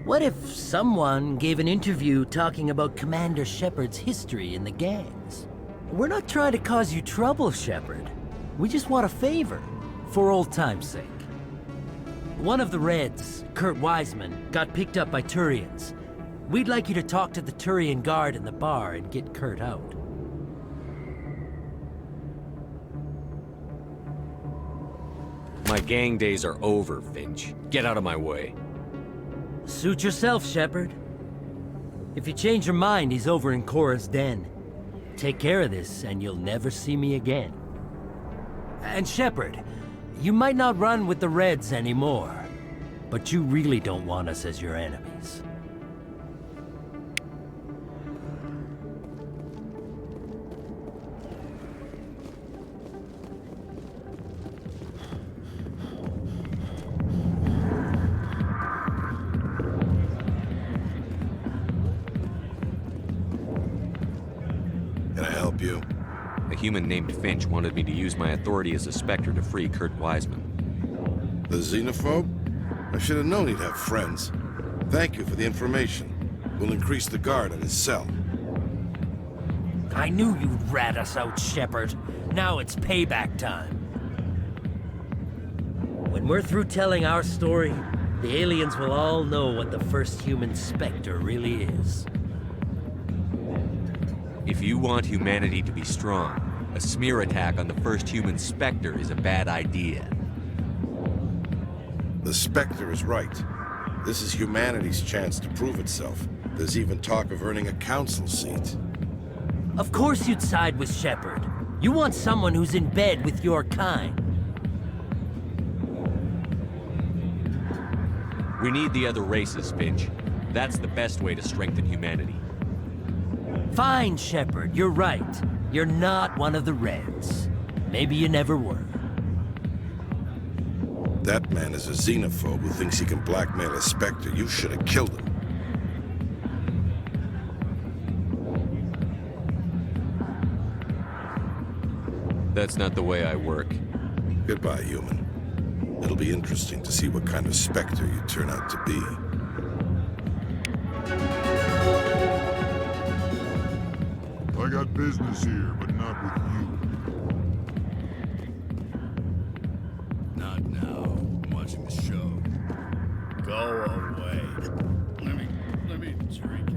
What if someone gave an interview talking about Commander Shepard's history in the gangs? We're not trying to cause you trouble, Shepard. We just want a favor, for old time's sake. One of the Reds, Kurt Wiseman, got picked up by Turians. We'd like you to talk to the Turian guard in the bar and get Kurt out. My gang days are over, Finch. Get out of my way. Suit yourself, Shepard. If you change your mind, he's over in Cora's den. Take care of this, and you'll never see me again. And Shepard, you might not run with the Reds anymore, but you really don't want us as your enemies. You. A human named Finch wanted me to use my authority as a Spectre to free Kurt Wiseman. The xenophobe? I should have known he'd have friends. Thank you for the information. We'll increase the guard on his cell. I knew you'd rat us out, Shepard. Now it's payback time. When we're through telling our story, the aliens will all know what the first human Spectre really is. If you want humanity to be strong, a smear attack on the first human Spectre is a bad idea. The Spectre is right. This is humanity's chance to prove itself. There's even talk of earning a council seat. Of course you'd side with Shepard. You want someone who's in bed with your kind. We need the other races, Finch. That's the best way to strengthen humanity. Fine, Shepard, you're right. You're not one of the Reds. Maybe you never were. That man is a xenophobe who thinks he can blackmail a Spectre. You should have killed him. That's not the way I work. Goodbye, human. It'll be interesting to see what kind of Spectre you turn out to be. I got business here, but not with you. Not now. I'm watching the show. Go away. Let me drink it.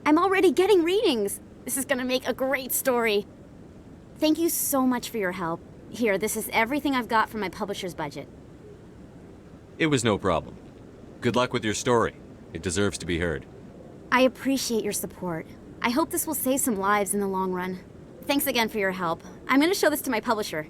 I'm already getting readings. This is gonna make a great story. Thank you so much for your help. Here, this is everything I've got from my publisher's budget. It was no problem. Good luck with your story. It deserves to be heard. I appreciate your support. I hope this will save some lives in the long run. Thanks again for your help. I'm gonna show this to my publisher.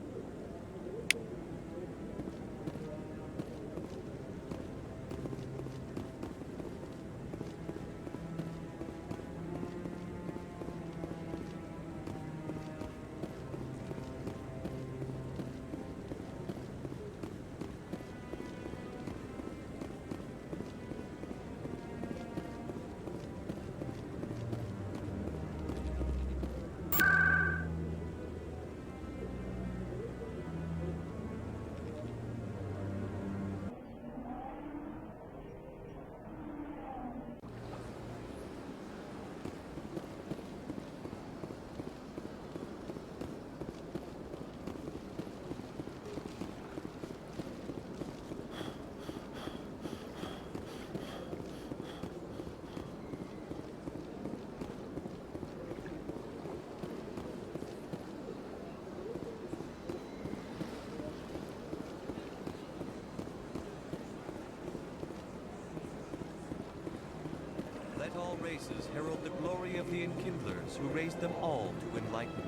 herald the glory of the Enkindlers who raised them all to enlightenment.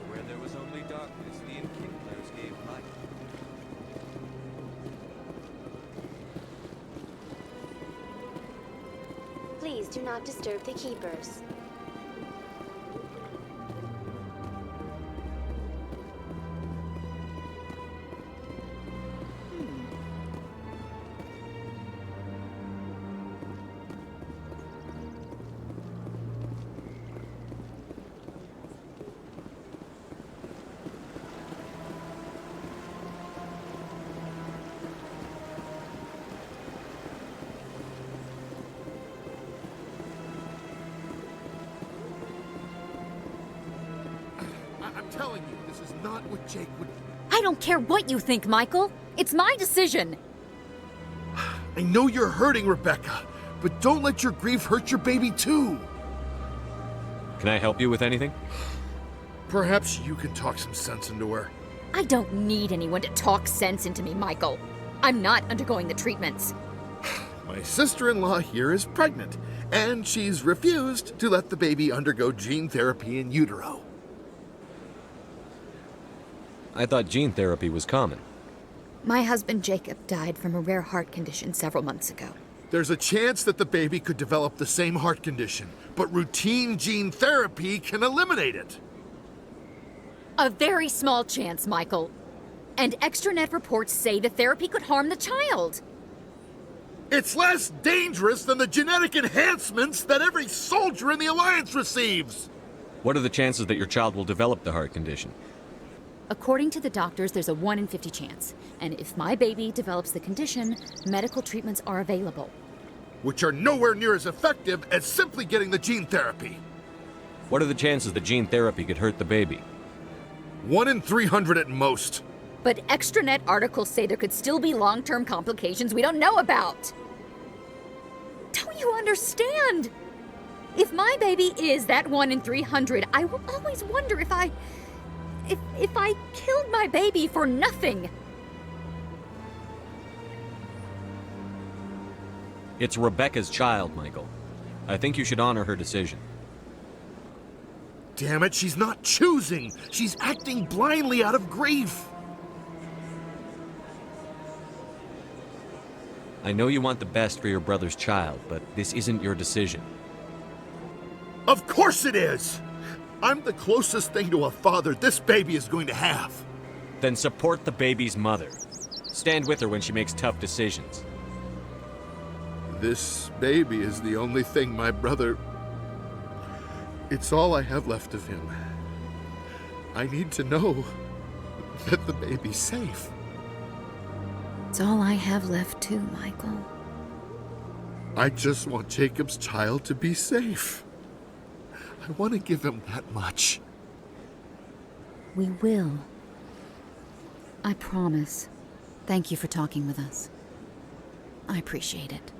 Where there was only darkness, the Enkindlers gave light. Please do not disturb the keepers. I'm telling you, this is not what Jake would... I don't care what you think, Michael. It's my decision. I know you're hurting, Rebecca, but don't let your grief hurt your baby too. Can I help you with anything? Perhaps you can talk some sense into her. I don't need anyone to talk sense into me, Michael. I'm not undergoing the treatments. My sister-in-law here is pregnant, and she's refused to let the baby undergo gene therapy in utero. I thought gene therapy was common. My husband Jacob died from a rare heart condition several months ago. There's a chance that the baby could develop the same heart condition, but routine gene therapy can eliminate it. A very small chance, Michael. And extranet reports say the therapy could harm the child. It's less dangerous than the genetic enhancements that every soldier in the Alliance receives. What are the chances that your child will develop the heart condition? According to the doctors, there's a 1 in 50 chance. And if my baby develops the condition, medical treatments are available. Which are nowhere near as effective as simply getting the gene therapy. What are the chances that gene therapy could hurt the baby? 1 in 300 at most. But extranet articles say there could still be long-term complications we don't know about. Don't you understand? If my baby is that 1 in 300, I will always wonder if I killed my baby for nothing. It's Rebecca's child, Michael. I think you should honor her decision. Damn it, she's not choosing. She's acting blindly out of grief. I know you want the best for your brother's child, but this isn't your decision. Of course it is! I'm the closest thing to a father this baby is going to have. Then support the baby's mother. Stand with her when she makes tough decisions. This baby is the only thing my brother... It's all I have left of him. I need to know that the baby's safe. It's all I have left too, Michael. I just want Jacob's child to be safe. I want to give him that much. We will. I promise. Thank you for talking with us. I appreciate it.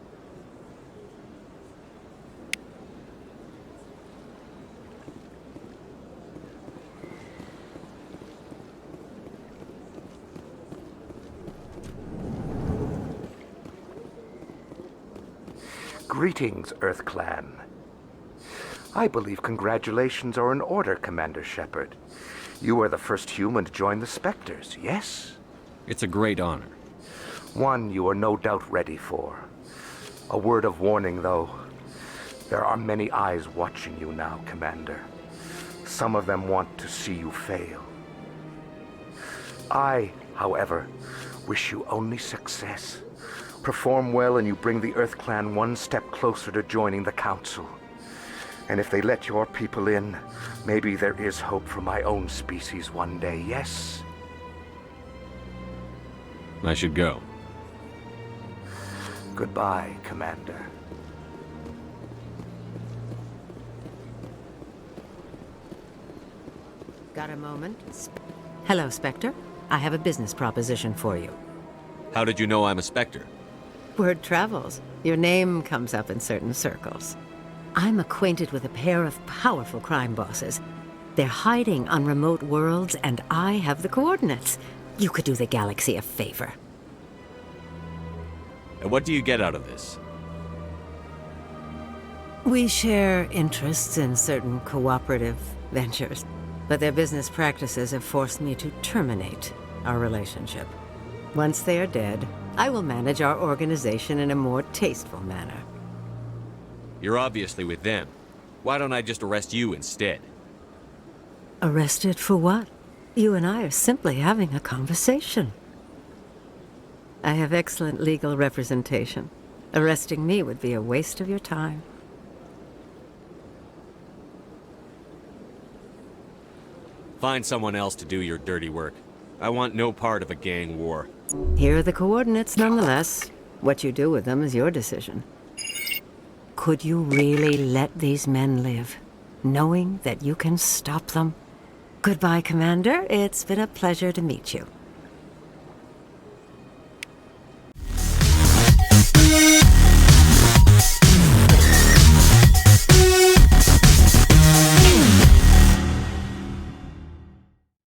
Greetings, Earth Clan. I believe congratulations are in order, Commander Shepard. You are the first human to join the Spectres, yes? It's a great honor. One you are no doubt ready for. A word of warning, though. There are many eyes watching you now, Commander. Some of them want to see you fail. I, however, wish you only success. Perform well and you bring the Earth Clan one step closer to joining the Council. And if they let your people in, maybe there is hope for my own species one day, yes? I should go. Goodbye, Commander. Got a moment? Hello, Spectre. I have a business proposition for you. How did you know I'm a Spectre? Word travels. Your name comes up in certain circles. I'm acquainted with a pair of powerful crime bosses. They're hiding on remote worlds, and I have the coordinates. You could do the galaxy a favor. And what do you get out of this? We share interests in certain cooperative ventures, but their business practices have forced me to terminate our relationship. Once they are dead, I will manage our organization in a more tasteful manner. You're obviously with them. Why don't I just arrest you instead? Arrested for what? You and I are simply having a conversation. I have excellent legal representation. Arresting me would be a waste of your time. Find someone else to do your dirty work. I want no part of a gang war. Here are the coordinates nonetheless. What you do with them is your decision. Could you really let these men live, knowing that you can stop them? Goodbye, Commander. It's been a pleasure to meet you.